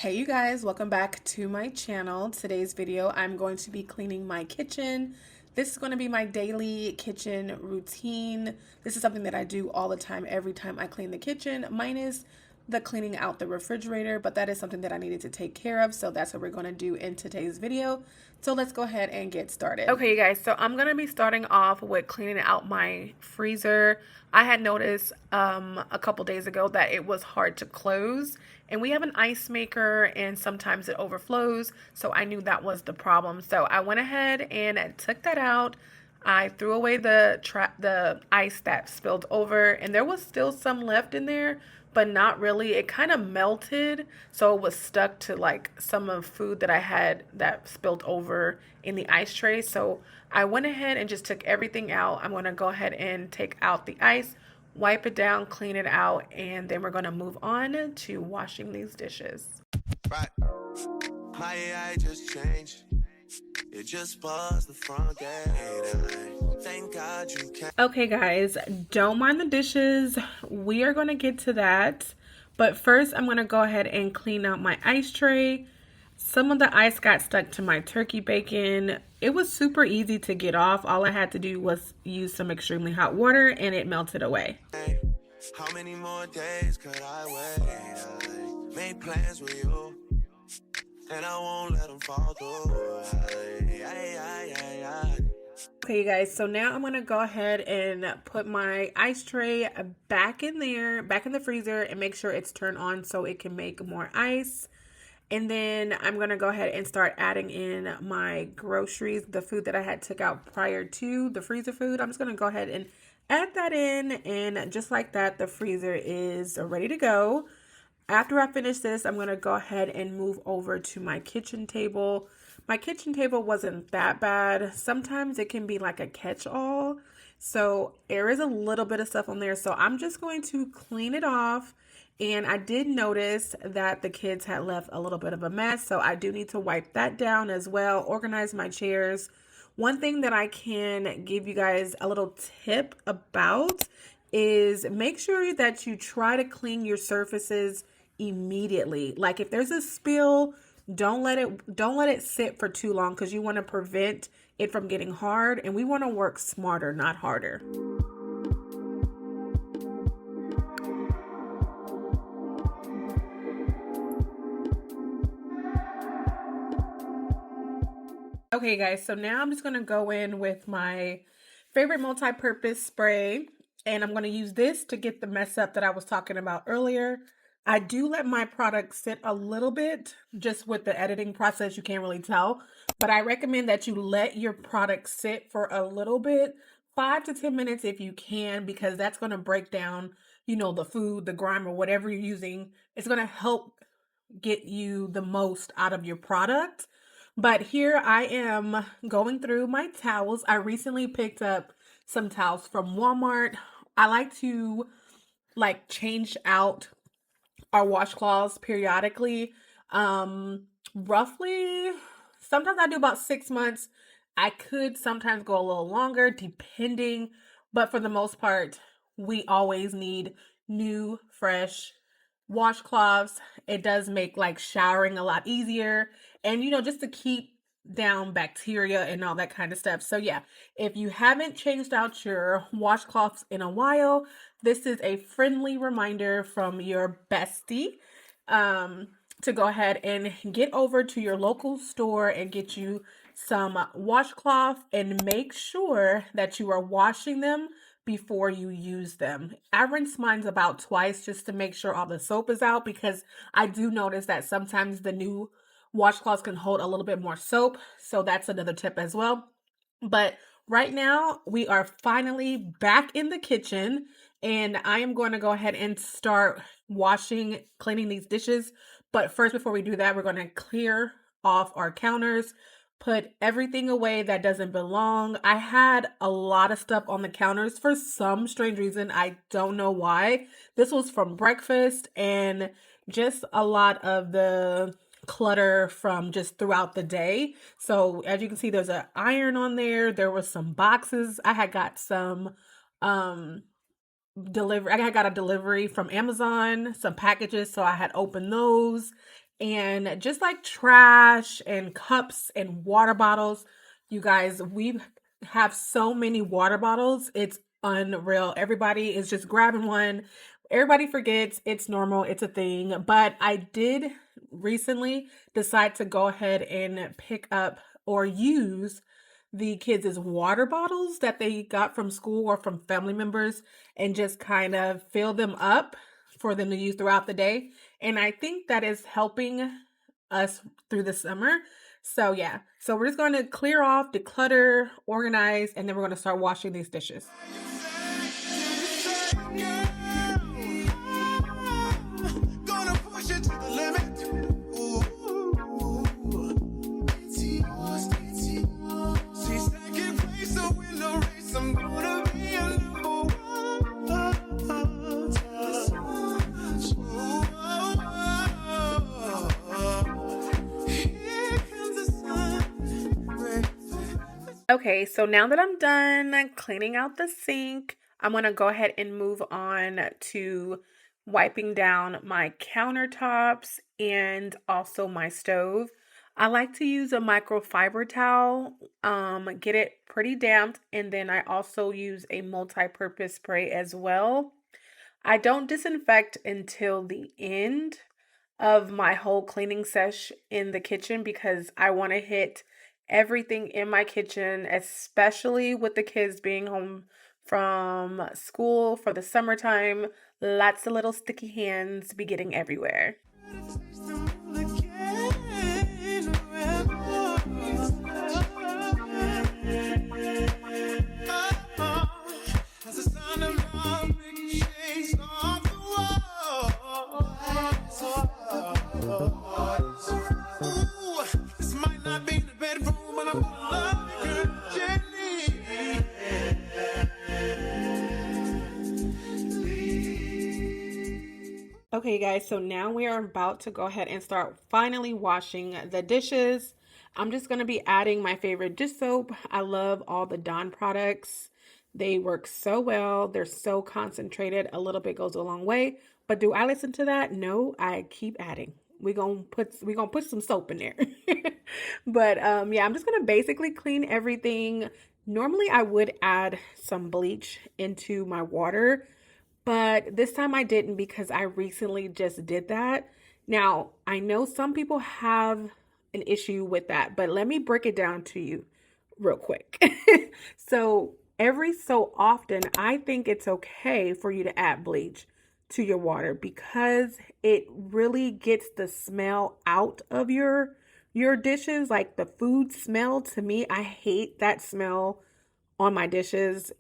Hey you guys, welcome back to my channel. Today's video, I'm going to be cleaning my kitchen. This is going to be my daily kitchen routine. This is something that I do all the time, every time I clean the kitchen, minus the cleaning out the refrigerator, but that is something that I needed to take care of, so that's what we're going to do in today's video. So let's go ahead and get started. Okay, you guys, so I'm going to be starting off with cleaning out my freezer. I had noticed a couple days ago that it was hard to close, and we have an ice maker and sometimes it overflows, so I knew that was the problem. So I went ahead and took that out. I threw away the ice that spilled over, and there was still some left in there, but not really. It kind of melted, so it was stuck to like some of food that I had that spilled over in the ice tray. So I went ahead and just took everything out. I'm going to go ahead and take out the ice, wipe it down, clean it out, and then we're going to move on to washing these dishes. Right. My AI just changed. It just buzzed the front gate. Thank God you can. Okay, guys, don't mind the dishes. We are going to get to that. But first, I'm going to go ahead and clean out my ice tray. Some of the ice got stuck to my turkey bacon. It was super easy to get off. All I had to do was use some extremely hot water and it melted away. How many more days could I wait? I made plans with you, and I won't let them fall through. Okay, you guys, so now I'm going to go ahead and put my ice tray back in there, back in the freezer, and make sure it's turned on so it can make more ice. And then I'm going to go ahead and start adding in my groceries, the food that I had took out prior to the freezer food. I'm just going to go ahead and add that in, and just like that, the freezer is ready to go. After I finish this, I'm going to go ahead and move over to my kitchen table. My kitchen table wasn't that bad. Sometimes it can be like a catch-all. So there is a little bit of stuff on there. So I'm just going to clean it off. And I did notice that the kids had left a little bit of a mess. So I do need to wipe that down as well, organize my chairs. One thing that I can give you guys a little tip about is make sure that you try to clean your surfaces immediately. Like if there's a spill, don't let it sit for too long, because you want to prevent it from getting hard, and we want to work smarter, not harder. Okay guys, so now I'm just going to go in with my favorite multi-purpose spray, and I'm going to use this to get the mess up that I was talking about earlier. I do let my product sit a little bit. Just with the editing process, you can't really tell, but I recommend that you let your product sit for a little bit, 5 to 10 minutes if you can, because that's going to break down, the food, the grime, or whatever you're using. It's going to help get you the most out of your product. But here I am going through my towels. I recently picked up some towels from Walmart. I like to change out our washcloths periodically. Roughly, sometimes I do about 6 months. I could sometimes go a little longer depending, but for the most part, we always need new, fresh washcloths. It does make showering a lot easier, and just to keep down bacteria and all that kind of stuff. So yeah, if you haven't changed out your washcloths in a while, this is a friendly reminder from your bestie to go ahead and get over to your local store and get you some washcloth, and make sure that you are washing them before you use them. I rinse mine about twice just to make sure all the soap is out, because I do notice that sometimes the new washcloths can hold a little bit more soap. So that's another tip as well. But right now we are finally back in the kitchen, and I am going to go ahead and start cleaning these dishes. But first, before we do that, we're going to clear off our counters, put everything away that doesn't belong. I had a lot of stuff on the counters for some strange reason. I don't know why. This was from breakfast, and just a lot of the clutter from just throughout the day. So as you can see, there's an iron on there. There was some boxes. I had got some I got a delivery from Amazon, some packages, so I had opened those. And just like trash and cups and water bottles, you guys, we have so many water bottles. It's unreal. Everybody is just grabbing one. Everybody forgets. It's normal. It's a thing. But I did recently decide to go ahead and pick up or use the kids' water bottles that they got from school or from family members and just kind of fill them up for them to use throughout the day. And I think that is helping us through the summer. So yeah, so we're just going to clear off, declutter, organize, and then we're going to start washing these dishes. Okay, so now that I'm done cleaning out the sink, I'm going to go ahead and move on to wiping down my countertops and also my stove. I like to use a microfiber towel, get it pretty damp, and then I also use a multi-purpose spray as well. I don't disinfect until the end of my whole cleaning sesh in the kitchen because I want to hit everything in my kitchen, especially with the kids being home from school for the summertime. Lots of little sticky hands be getting everywhere. Okay, guys, so now we are about to go ahead and start finally washing the dishes. I'm just going to be adding my favorite dish soap. I love all the Dawn products. They work so well. They're so concentrated. A little bit goes a long way. But do I listen to that? No, I keep adding. We're gonna put some soap in there. But yeah, I'm just gonna basically clean everything. Normally I would add some bleach into my water, but this time I didn't because I recently just did that. Now, I know some people have an issue with that, but let me break it down to you real quick. So, every so often, I think it's okay for you to add bleach to your water because it really gets the smell out of your dishes, like the food smell. To me, I hate that smell on my dishes.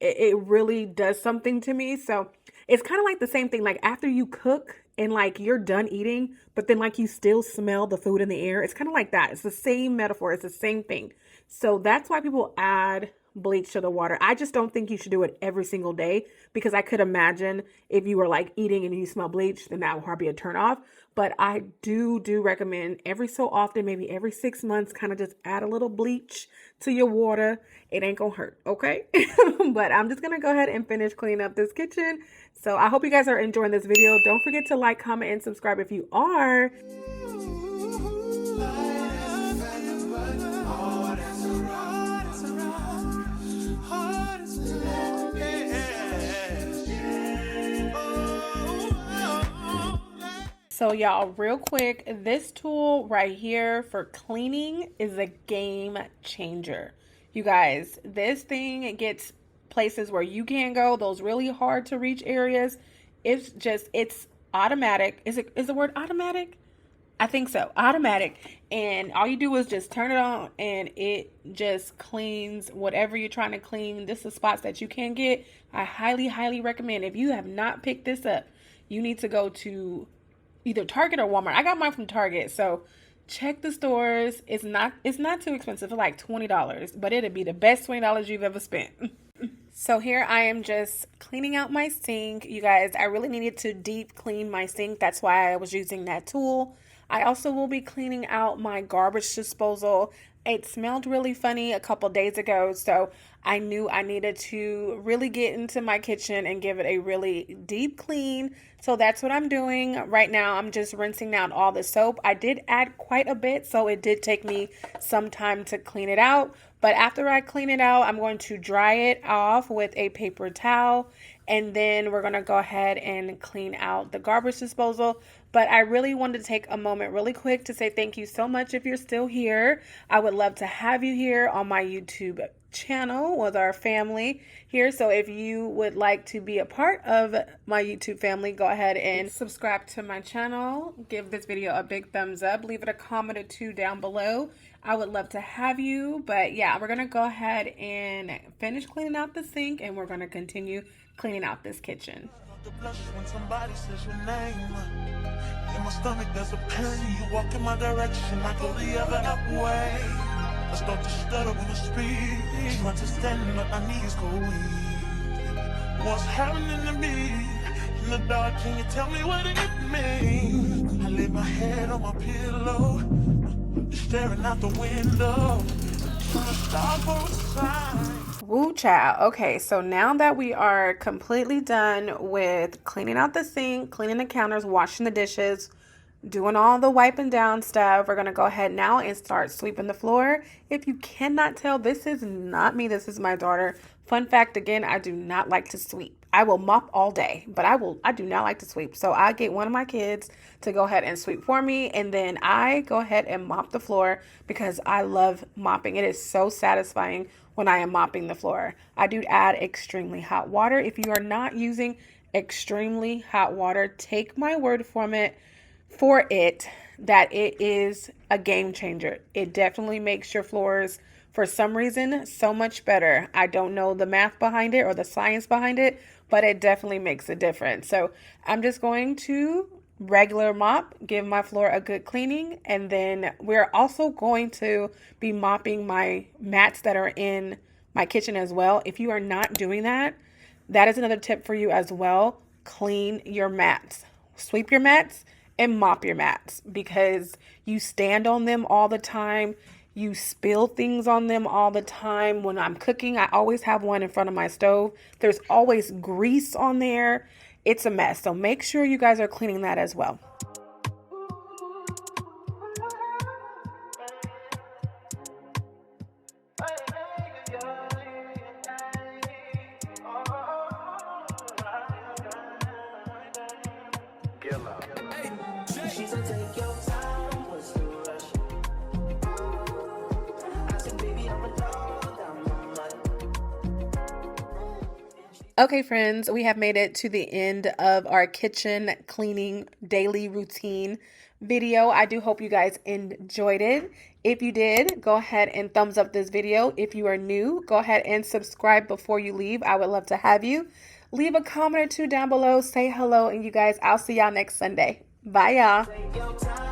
It really does something to me. So it's kind of like the same thing, like after you cook and like you're done eating, but then like you still smell the food in the air. It's kind of like that. It's the same metaphor. It's the same thing. So that's why people add bleach to the water. I just don't think you should do it every single day because I could imagine if you were like eating and you smell bleach, then that would probably be a turn off. But I do recommend every so often, maybe every 6 months, kind of just add a little bleach to your water. It ain't gonna hurt, okay? But I'm just gonna go ahead and finish cleaning up this kitchen. So I hope you guys are enjoying this video. Don't forget to like, comment, and subscribe if you are. So y'all, real quick, this tool right here for cleaning is a game changer. You guys, this thing gets places where you can't go, those really hard to reach areas. It's automatic. Is the word automatic? I think so. Automatic. And all you do is just turn it on and it just cleans whatever you're trying to clean. This is spots that you can get. I highly recommend. If you have not picked this up, you need to go to either Target or Walmart. I got mine from Target, so check the stores. It's not too expensive. It's like $20, but it'd be the best $20 you've ever spent. So here I am just cleaning out my sink. You guys, I really needed to deep clean my sink. That's why I was using that tool. I also will be cleaning out my garbage disposal. It smelled really funny a couple days ago, so I knew I needed to really get into my kitchen and give it a really deep clean. So that's what I'm doing right now. I'm just rinsing out all the soap. I did add quite a bit, so it did take me some time to clean it out. But after I clean it out, I'm going to dry it off with a paper towel, and then we're going to go ahead and clean out the garbage disposal. But I really wanted to take a moment really quick to say thank you so much if you're still here. I would love to have you here on my YouTube channel with our family here. So if you would like to be a part of my YouTube family, go ahead and subscribe to my channel. Give this video a big thumbs up. Leave it a comment or two down below. I would love to have you. But yeah, we're going to go ahead and finish cleaning out the sink, and we're going to continue cleaning out this kitchen. The blush when somebody says your name. In my stomach there's a pain. You walk in my direction, I go the other way. I start to stutter when I speak. Trying to stand but my knees go weak. What's happening to me? In the dark, can you tell me what it means? I lay my head on my pillow, staring out the window, trying to stop for a sign. Woo child. Okay, so now that we are completely done with cleaning out the sink, cleaning the counters, washing the dishes, doing all the wiping down stuff, we're going to go ahead now and start sweeping the floor. If you cannot tell, this is not me. This is my daughter. Fun fact again, I do not like to sweep. I will mop all day, but I do not like to sweep. So I get one of my kids to go ahead and sweep for me, and then I go ahead and mop the floor because I love mopping. It is so satisfying when I am mopping the floor. I do add extremely hot water. If you are not using extremely hot water, take my word for it that it is a game changer. It definitely makes your floors, for some reason, so much better. I don't know the math behind it or the science behind it, but it definitely makes a difference. So I'm just going to regular mop, give my floor a good cleaning, and then we're also going to be mopping my mats that are in my kitchen as well. If you are not doing that, that is another tip for you as well. Clean your mats. Sweep your mats and mop your mats, because you stand on them all the time. You spill things on them all the time. When I'm cooking, I always have one in front of my stove. There's always grease on there. It's a mess. So make sure you guys are cleaning that as well. Okay, friends, we have made it to the end of our kitchen cleaning daily routine video. I do hope you guys enjoyed it. If you did, go ahead and thumbs up this video. If you are new, go ahead and subscribe before you leave. I would love to have you. Leave a comment or two down below. Say hello, and you guys, I'll see y'all next Sunday. Bye, y'all.